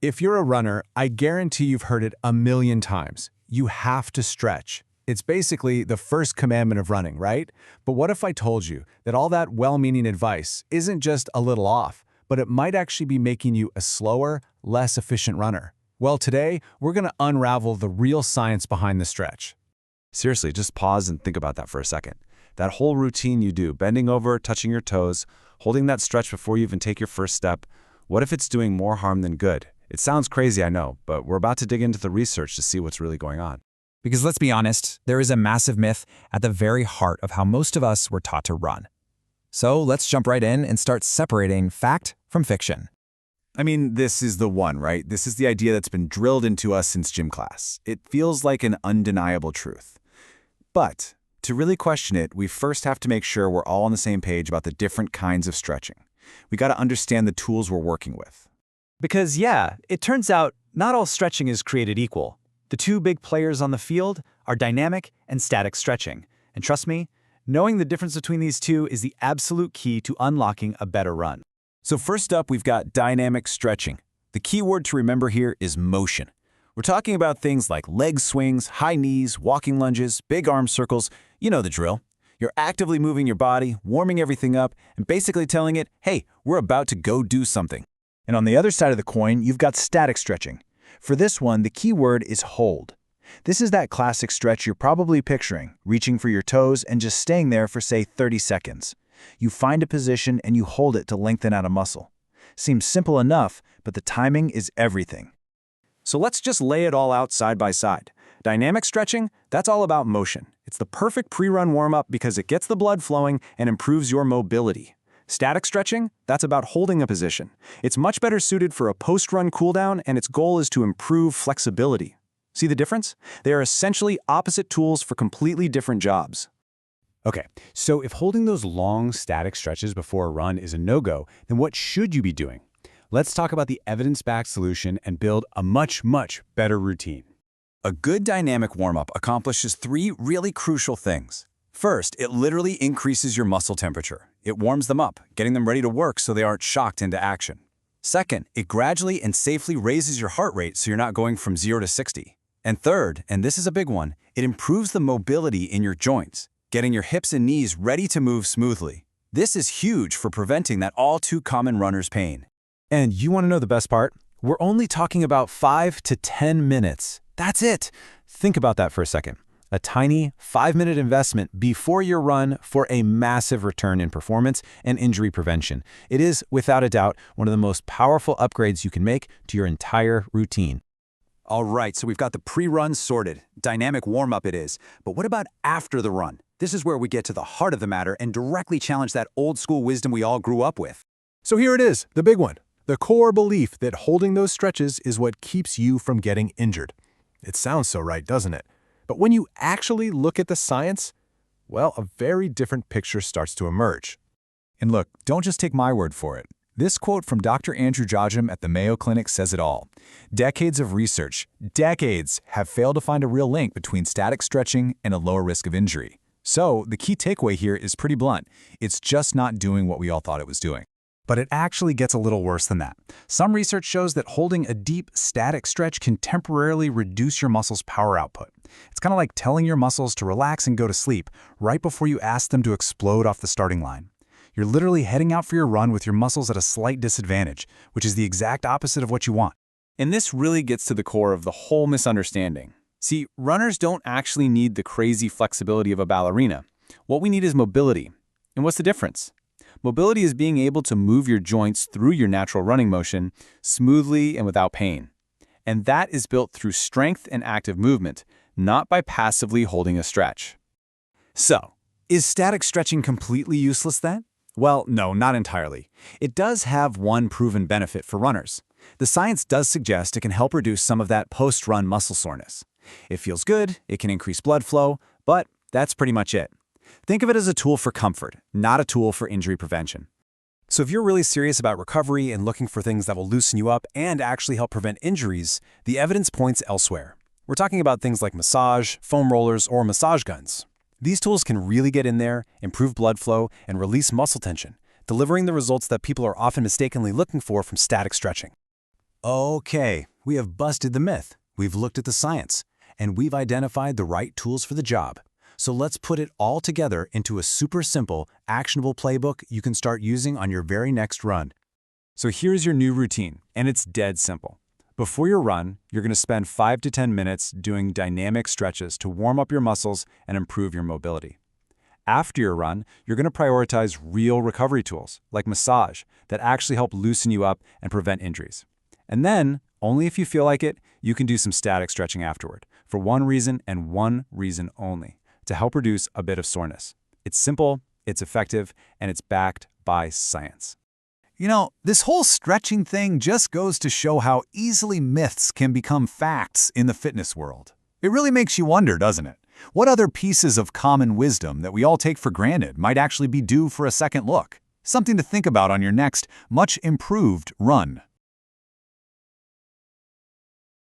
If you're a runner, I guarantee you've heard it a million times. You have to stretch. It's basically the first commandment of running, right? But what if I told you that all that well-meaning advice isn't just a little off, but it might actually be making you a slower, less efficient runner? Well, today, we're going to unravel the real science behind the stretch. Seriously, just pause and think about that for a second. That whole routine you do, bending over, touching your toes, holding that stretch before you even take your first step, what if it's doing more harm than good? It sounds crazy, I know, but we're about to dig into the research to see what's really going on. Because let's be honest, there is a massive myth at the very heart of how most of us were taught to run. So let's jump right in and start separating fact from fiction. I mean, this is the one, right? This is the idea that's been drilled into us since gym class. It feels like an undeniable truth. But to really question it, we first have to make sure we're all on the same page about the different kinds of stretching. We got to understand the tools we're working with. Because yeah, it turns out not all stretching is created equal. The two big players on the field are dynamic and static stretching. And trust me, knowing the difference between these two is the absolute key to unlocking a better run. So first up, we've got dynamic stretching. The key word to remember here is motion. We're talking about things like leg swings, high knees, walking lunges, big arm circles. You know the drill. You're actively moving your body, warming everything up, and basically telling it, hey, we're about to go do something. And on the other side of the coin, you've got static stretching. For this one, the key word is hold. This is that classic stretch you're probably picturing, reaching for your toes and just staying there for, say, 30 seconds. You find a position and you hold it to lengthen out a muscle. Seems simple enough, but the timing is everything. So let's just lay it all out side by side. Dynamic stretching, that's all about motion. It's the perfect pre-run warm-up because it gets the blood flowing and improves your mobility. Static stretching, that's about holding a position. It's much better suited for a post-run cooldown, and its goal is to improve flexibility. See the difference? They are essentially opposite tools for completely different jobs. Okay, so if holding those long static stretches before a run is a no-go, then what should you be doing? Let's talk about the evidence-backed solution and build a much, much better routine. A good dynamic warm-up accomplishes three really crucial things. First, it literally increases your muscle temperature. It warms them up, getting them ready to work so they aren't shocked into action. Second, it gradually and safely raises your heart rate so you're not going from 0 to 60. And third, and this is a big one, it improves the mobility in your joints, getting your hips and knees ready to move smoothly. This is huge for preventing that all-too-common runner's pain. And you want to know the best part? We're only talking about 5 to 10 minutes. That's it. Think about that for a second. A tiny 5-minute investment before your run for a massive return in performance and injury prevention. It is, without a doubt, one of the most powerful upgrades you can make to your entire routine. All right, so we've got the pre-run sorted. Dynamic warm-up it is. But what about after the run? This is where we get to the heart of the matter and directly challenge that old-school wisdom we all grew up with. So here it is, the big one. The core belief that holding those stretches is what keeps you from getting injured. It sounds so right, doesn't it? But when you actually look at the science, well, a very different picture starts to emerge. And look, don't just take my word for it. This quote from Dr. Andrew Jocham at the Mayo Clinic says it all. Decades of research, decades, have failed to find a real link between static stretching and a lower risk of injury. So the key takeaway here is pretty blunt. It's just not doing what we all thought it was doing. But it actually gets a little worse than that. Some research shows that holding a deep, static stretch can temporarily reduce your muscles' power output. It's kind of like telling your muscles to relax and go to sleep right before you ask them to explode off the starting line. You're literally heading out for your run with your muscles at a slight disadvantage, which is the exact opposite of what you want. And this really gets to the core of the whole misunderstanding. See, runners don't actually need the crazy flexibility of a ballerina. What we need is mobility. And what's the difference? Mobility is being able to move your joints through your natural running motion smoothly and without pain. And that is built through strength and active movement, not by passively holding a stretch. So, is static stretching completely useless then? Well, no, not entirely. It does have one proven benefit for runners. The science does suggest it can help reduce some of that post-run muscle soreness. It feels good, it can increase blood flow, but that's pretty much it. Think of it as a tool for comfort, not a tool for injury prevention. So if you're really serious about recovery and looking for things that will loosen you up and actually help prevent injuries, the evidence points elsewhere. We're talking about things like massage, foam rollers, or massage guns. These tools can really get in there, improve blood flow, and release muscle tension, delivering the results that people are often mistakenly looking for from static stretching. Okay, we have busted the myth. We've looked at the science, and we've identified the right tools for the job. So let's put it all together into a super simple, actionable playbook you can start using on your very next run. So here's your new routine, and it's dead simple. Before your run, you're going to spend 5 to 10 minutes doing dynamic stretches to warm up your muscles and improve your mobility. After your run, you're going to prioritize real recovery tools, like massage, that actually help loosen you up and prevent injuries. And then, only if you feel like it, you can do some static stretching afterward, for one reason and one reason only, to help reduce a bit of soreness. It's simple, it's effective, and it's backed by science. You know, this whole stretching thing just goes to show how easily myths can become facts in the fitness world. It really makes you wonder, doesn't it? What other pieces of common wisdom that we all take for granted might actually be due for a second look? Something to think about on your next, much improved run.